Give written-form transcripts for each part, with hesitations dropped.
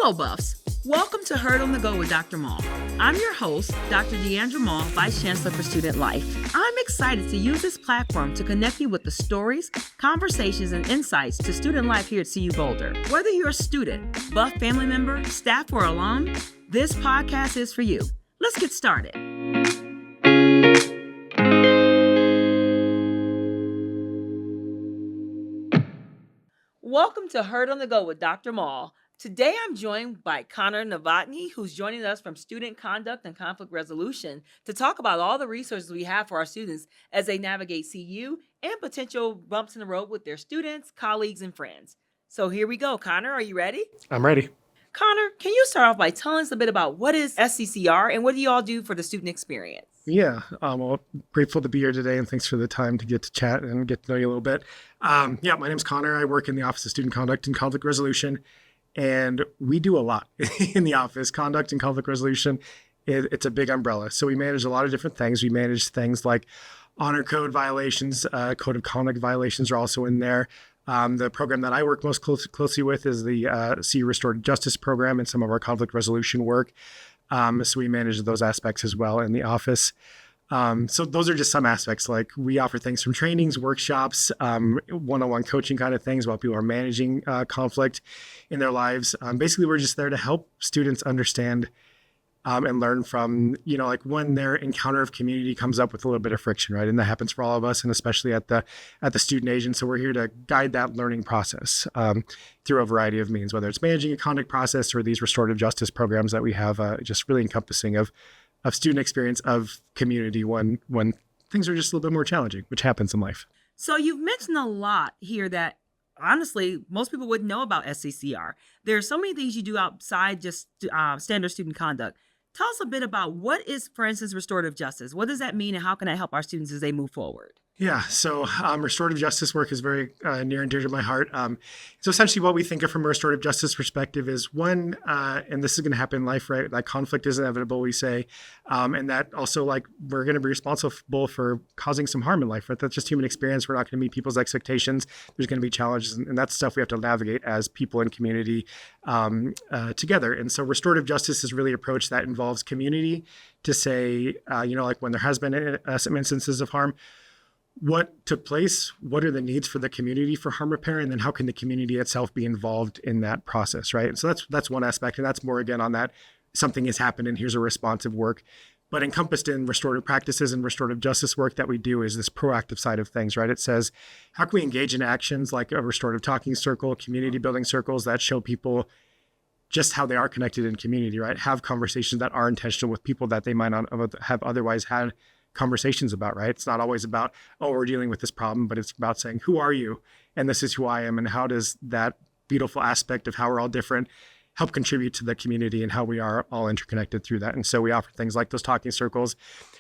Hello, Buffs. Welcome to Heard on the Go with Dr. Mull. I'm your host, Dr. Deandra Mull, Vice Chancellor for Student Life. I'm excited to use this platform to connect you with the stories, conversations, and insights to student life here at CU Boulder. Whether you're a student, Buff family member, staff, or alum, this podcast is for you. Let's get started. Welcome to Heard on the Go with Dr. Mull. Today, I'm joined by Connor Novotny, who's joining us from Student Conduct and Conflict Resolution to talk about all the resources we have for our students as they navigate CU and potential bumps in the road with their students, colleagues, and friends. So here we go. Connor, are you ready? I'm ready. Connor, can you start off by telling us a bit about what is SCCR and what do you all do for the student experience? Yeah, well, grateful to be here today, and thanks for the time to get to chat and get to know you a little bit. My name's Connor. I work in the Office of Student Conduct and Conflict Resolution, and we do a lot in the office. Conduct and conflict resolution, it's a big umbrella. So we manage a lot of different things. We manage things like honor code violations, code of conduct violations are also in there. The program that I work most closely with is the CU Restorative Justice Program and some of our conflict resolution work. So we manage those aspects as well in the office. So those are just some aspects. Like we offer things from trainings, workshops, one-on-one coaching kind of things while people are managing conflict in their lives. Basically, we're just there to help students understand and learn from, like when their encounter of community comes up with a little bit of friction, right? And that happens for all of us, and especially at the student age. And so we're here to guide that learning process through a variety of means, whether it's managing a conduct process or these restorative justice programs that we have, just really encompassing of student experience, of community when things are just a little bit more challenging, which happens in life. So you've mentioned a lot here that honestly, most people wouldn't know about SCCR. There are so many things you do outside just standard student conduct. Tell us a bit about what is, for instance, restorative justice. What does that mean and how can I help our students as they move forward? Yeah, so restorative justice work is very near and dear to my heart. So essentially what we think of from a restorative justice perspective is one, and this is going to happen in life, right? Like conflict is inevitable, we say. And that also like we're going to be responsible for causing some harm in life, right? That's just human experience. We're not going to meet people's expectations. There's going to be challenges, and that's stuff we have to navigate as people in community together. And so restorative justice is really an approach that involves community to say, like when there has been some instances of harm, what took place, what are the needs for the community for harm repair, and then how can the community itself be involved in that process, right? And so that's one aspect, and that's more again on that something has happened and here's a responsive work. But encompassed in restorative practices and restorative justice work that we do is this proactive side of things, right? It says, how can we engage in actions like a restorative talking circle, community building circles that show people just how they are connected in community, right? Have conversations that are intentional with people that they might not have otherwise had conversations about, right? It's not always about, oh, we're dealing with this problem, but it's about saying, who are you? And this is who I am. And how does that beautiful aspect of how we're all different help contribute to the community and how we are all interconnected through that? And so we offer things like those talking circles.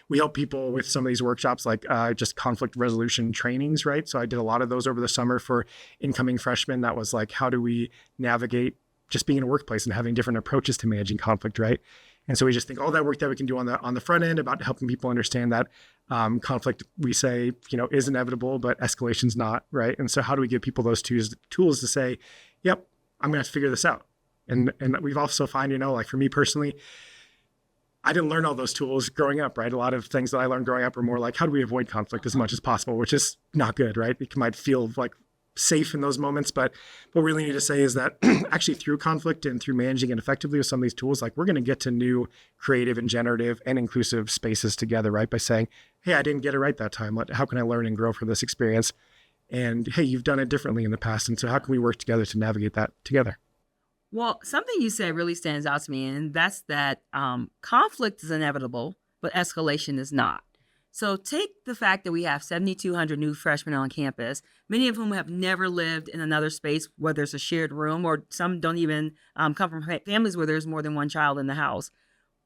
We help people with some of these workshops, like just conflict resolution trainings, right? So I did a lot of those over the summer for incoming freshmen. That was like, how do we navigate just being in a workplace and having different approaches to managing conflict, right? And so we just think all that work that we can do on the front end about helping people understand that conflict, we say, is inevitable, but escalation's not, right? And so how do we give people those tools to say, yep, I'm going to have to figure this out. And we've also find, like for me personally, I didn't learn all those tools growing up, right? A lot of things that I learned growing up are more like, how do we avoid conflict as much as possible, which is not good, right? It might feel like safe in those moments, but what we really need to say is that actually through conflict and through managing it effectively with some of these tools, like we're going to get to new creative and generative and inclusive spaces together, right? By saying, hey, I didn't get it right that time. How can I learn and grow from this experience? And hey, you've done it differently in the past. And so how can we work together to navigate that together? Well, something you said really stands out to me, and that's that conflict is inevitable, but escalation is not. So take the fact that we have 7,200 new freshmen on campus, many of whom have never lived in another space, whether it's a shared room or some don't even come from families where there's more than one child in the house.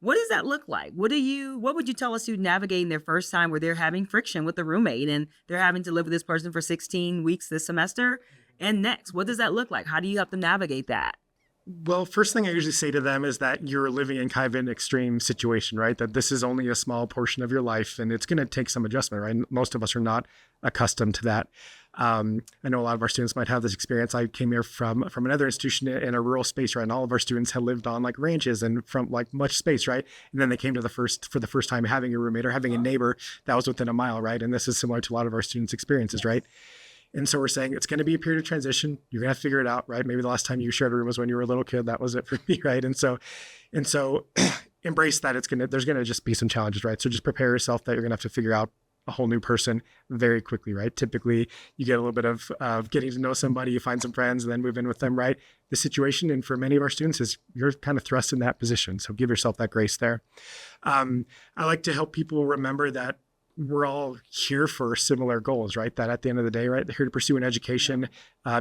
What does that look like? What would you tell a student navigating their first time where they're having friction with a roommate and they're having to live with this person for 16 weeks this semester and next? What does that look like? How do you help them navigate that? Well, first thing I usually say to them is that you're living in kind of an extreme situation, right? That this is only a small portion of your life and it's going to take some adjustment, right? Most of us are not accustomed to that. I know a lot of our students might have this experience. I came here from another institution in a rural space, right? And all of our students had lived on like ranches and from like much space, right? And then they came to for the first time having a roommate or having a neighbor that was within a mile, right? And this is similar to a lot of our students' experiences, right? And so we're saying it's going to be a period of transition. You're going to have to figure it out, right? Maybe the last time you shared a room was when you were a little kid. That was it for me, right? And so embrace that there's going to just be some challenges, right? So just prepare yourself that you're going to have to figure out a whole new person very quickly, right? Typically, you get a little bit of getting to know somebody, you find some friends, and then move in with them, right? The situation, and for many of our students, is you're kind of thrust in that position. So give yourself that grace there. I like to help people remember that we're all here for similar goals, right? That at the end of the day, right, they're here to pursue an education,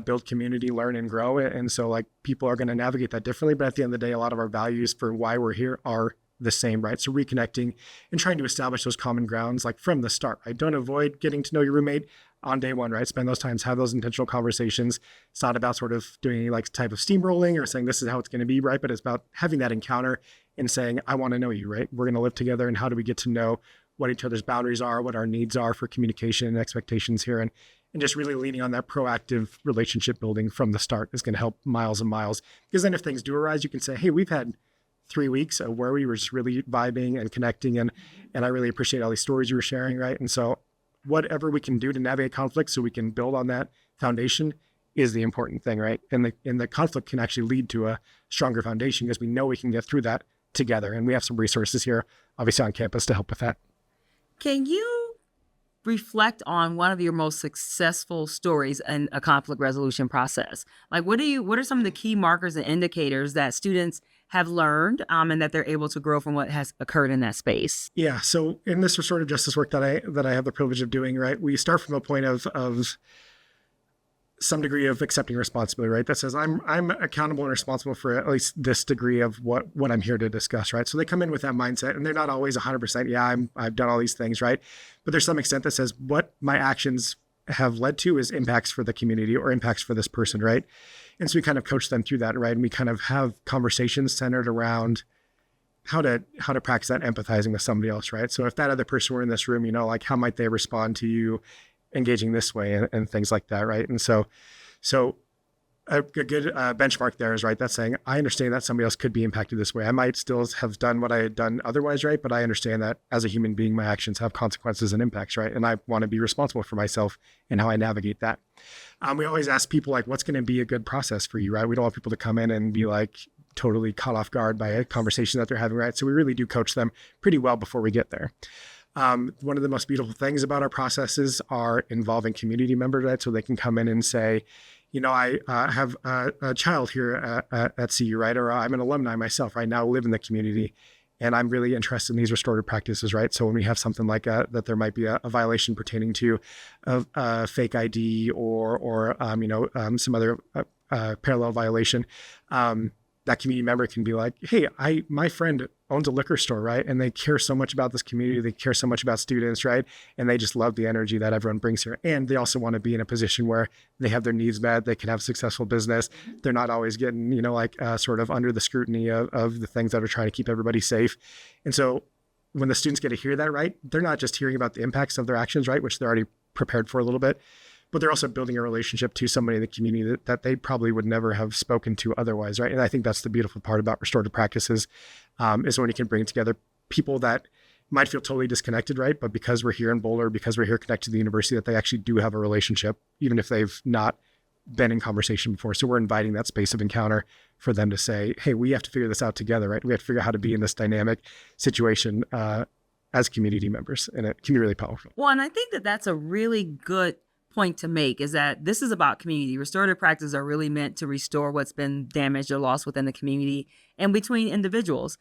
build community, learn and grow. And so like people are going to navigate that differently. But at the end of the day, a lot of our values for why we're here are the same, right? So reconnecting and trying to establish those common grounds, like from the start, right? Don't avoid getting to know your roommate on day one, right? Spend those times, have those intentional conversations. It's not about sort of doing any like type of steamrolling or saying this is how it's going to be, right? But it's about having that encounter and saying, I want to know you, right? We're going to live together, and how do we get to know what each other's boundaries are, what our needs are for communication and expectations here. And just really leaning on that proactive relationship building from the start is going to help miles and miles. Because then if things do arise, you can say, hey, we've had 3 weeks of where we were just really vibing and connecting. And I really appreciate all these stories you were sharing, right? And so whatever we can do to navigate conflict so we can build on that foundation is the important thing, right? And the conflict can actually lead to a stronger foundation because we know we can get through that together. And we have some resources here, obviously on campus, to help with that. Can you reflect on one of your most successful stories in a conflict resolution process? Like, what are some of the key markers and indicators that students have learned and that they're able to grow from what has occurred in that space? Yeah. So in this restorative justice work that I have the privilege of doing, right, we start from a point of some degree of accepting responsibility, right? That says I'm accountable and responsible for at least this degree of what I'm here to discuss, right? So they come in with that mindset, and they're not always 100%. Yeah, I've done all these things, right? But there's some extent that says what my actions have led to is impacts for the community or impacts for this person, right? And so we kind of coach them through that, right? And we kind of have conversations centered around how to practice that empathizing with somebody else, right? So if that other person were in this room, like how might they respond to you engaging this way and things like that, right? And so a good benchmark there is, right, that's saying, I understand that somebody else could be impacted this way. I might still have done what I had done otherwise, right? But I understand that as a human being, my actions have consequences and impacts, right? And I want to be responsible for myself and how I navigate that. We always ask people, like, what's going to be a good process for you, right? We don't want people to come in and be like totally caught off guard by a conversation that they're having, right? So we really do coach them pretty well before we get there. One of the most beautiful things about our processes are involving community members, right? So they can come in and say, I have a child here at CU, right? Or I'm an alumni myself, right? Now live in the community, and I'm really interested in these restorative practices, right? So when we have something like that, there might be a violation pertaining to a fake ID or some other parallel violation. That community member can be like, hey, my friend owns a liquor store, right? And they care so much about this community. They care so much about students, right? And they just love the energy that everyone brings here. And they also want to be in a position where they have their needs met. They can have a successful business. They're not always getting, sort of under the scrutiny of the things that are trying to keep everybody safe. And so when the students get to hear that, right, they're not just hearing about the impacts of their actions, right, which they're already prepared for a little bit, but they're also building a relationship to somebody in the community that they probably would never have spoken to otherwise, right? And I think that's the beautiful part about restorative practices, is when you can bring together people that might feel totally disconnected, right? But because we're here in Boulder, because we're here connected to the university, that they actually do have a relationship, even if they've not been in conversation before. So we're inviting that space of encounter for them to say, hey, we have to figure this out together, right? We have to figure out how to be in this dynamic situation as community members, and it can be really powerful. Well, and I think that that's a really good point to make, is that this is about community. Restorative practices are really meant to restore what's been damaged or lost within the community and between individuals.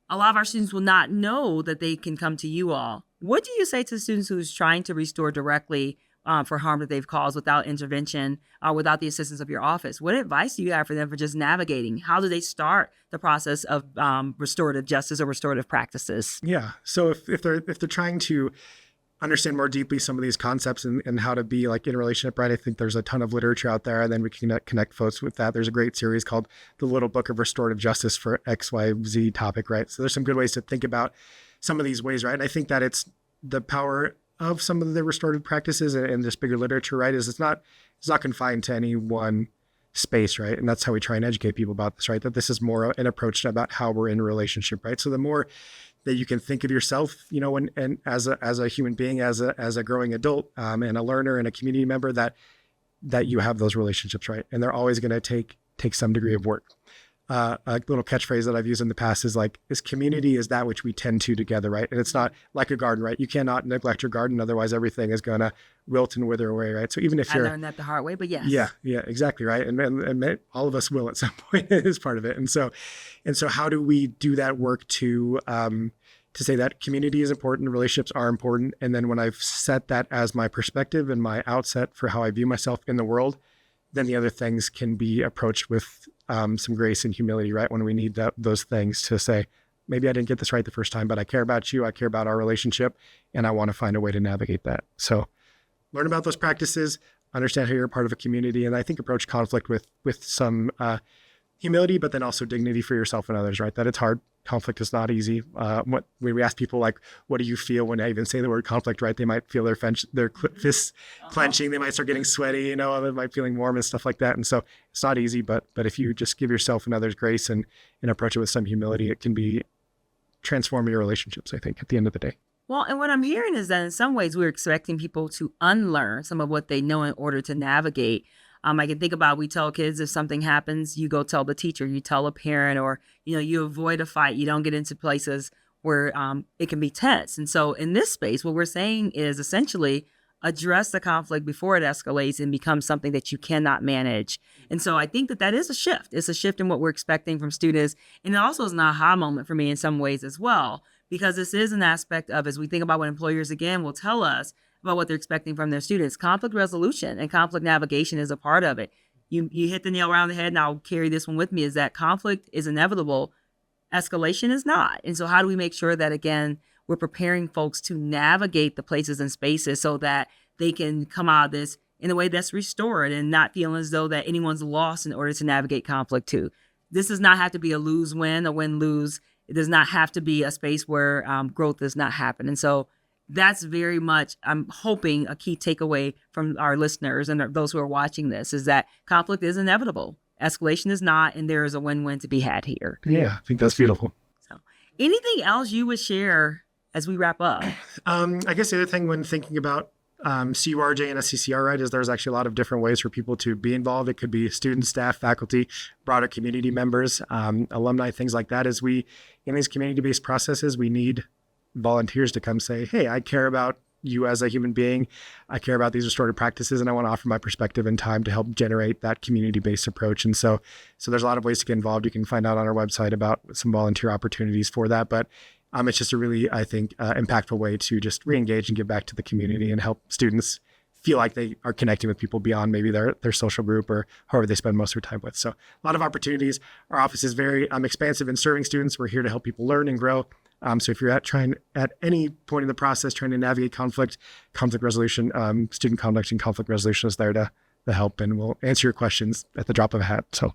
A lot of our students will not know that they can come to you all. What do you say to students who's trying to restore directly for harm that they've caused without intervention or without the assistance of your office? What advice do you have for them for just navigating? How do they start the process of restorative justice or restorative practices? Yeah. So if they're trying to understand more deeply some of these concepts and how to be like in a relationship, right? I think there's a ton of literature out there, and then we can connect folks with that. There's a great series called The Little Book of Restorative Justice for XYZ topic, right? So there's some good ways to think about some of these ways, right? And I think that it's the power of some of the restorative practices and this bigger literature, right? Is it's not confined to any one space, right? And that's how we try and educate people about this, right? That this is more an approach about how we're in a relationship, right? So the more that you can think of yourself, and as a human being, as a growing adult, and a learner and a community member, that you have those relationships, right? And they're always going to take some degree of work. A little catchphrase that I've used in the past is like, "Is community is that which we tend to together," right? And it's not like a garden, right? You cannot neglect your garden, otherwise everything is going to wilt and wither away, right? So even if I learned that the hard way, but yes. Yeah, exactly, right. And all of us will at some point is part of it. And so how do we do that work to say that community is important, relationships are important, and then when I've set that as my perspective and my outset for how I view myself in the world, then the other things can be approached with some grace and humility, right? When we need those things to say, maybe I didn't get this right the first time, but I care about you, I care about our relationship, and I want to find a way to navigate that. So learn about those practices, understand how you're a part of a community, and I think approach conflict with some humility, but then also dignity for yourself and others, right? That it's hard. Conflict is not easy. When we ask people like, what do you feel when I even say the word conflict, right? They might feel their fists clenching. They might start getting sweaty, they might feeling warm and stuff like that. And so it's not easy, but if you just give yourself and others grace and approach it with some humility, it can transform your relationships, I think, at the end of the day. Well, and what I'm hearing is that in some ways we're expecting people to unlearn some of what they know in order to navigate. I can think about, we tell kids if something happens, you go tell the teacher, you tell a parent, or, you avoid a fight. You don't get into places where it can be tense. And so in this space, what we're saying is essentially address the conflict before it escalates and becomes something that you cannot manage. And so I think that is a shift. It's a shift in what we're expecting from students. And it also is an aha moment for me in some ways as well, because this is an aspect of, as we think about what employers, again, will tell us about what they're expecting from their students, conflict resolution and conflict navigation is a part of it. You hit the nail around the head, and I'll carry this one with me, is that conflict is inevitable. Escalation is not. And so how do we make sure that, again, we're preparing folks to navigate the places and spaces so that they can come out of this in a way that's restored and not feeling as though that anyone's lost in order to navigate conflict too. This does not have to be a lose-win, a win-lose. It does not have to be a space where growth does not happen. And so that's very much, I'm hoping, a key takeaway from our listeners and those who are watching this is that conflict is inevitable. Escalation is not, and there is a win-win to be had here. Yeah, I think that's beautiful. So, anything else you would share as we wrap up? I guess the other thing when thinking about CURJ and SCCR, right, is there's actually a lot of different ways for people to be involved. It could be students, staff, faculty, broader community members, alumni, things like that. As we, in these community-based processes, we need volunteers to come say, hey, I care about you as a human being. I care about these restorative practices, and I want to offer my perspective and time to help generate that community-based approach. And so there's a lot of ways to get involved. You can find out on our website about some volunteer opportunities for that. But it's just a really, I think, impactful way to just re-engage and give back to the community and help students feel like they are connecting with people beyond maybe their social group or however they spend most of their time with. So a lot of opportunities. Our office is very expansive in serving students. We're here to help people learn and grow. So if you're at any point in the process trying to navigate conflict resolution, student conduct and conflict resolution is there to help, and we'll answer your questions at the drop of a hat. So,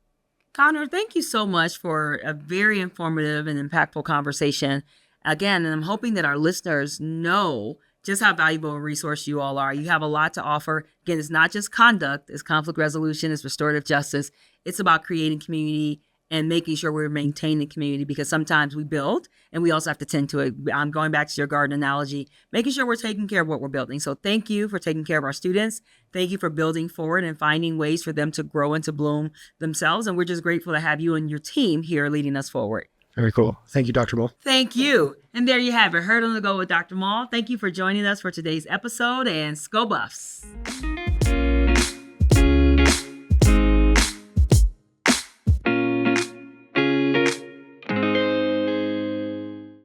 Connor, thank you so much for a very informative and impactful conversation. Again, and I'm hoping that our listeners know just how valuable a resource you all are. You have a lot to offer. Again, it's not just conduct, it's conflict resolution, it's restorative justice. It's about creating community and making sure we're maintaining community, because sometimes we build and we also have to tend to it. I'm going back to your garden analogy, making sure we're taking care of what we're building. So thank you for taking care of our students. Thank you for building forward and finding ways for them to grow and to bloom themselves. And we're just grateful to have you and your team here leading us forward. Very cool. Thank you, Dr. Mull. Thank you. And there you have it. Heard on the Go with Dr. Mull. Thank you for joining us for today's episode, and Go Buffs.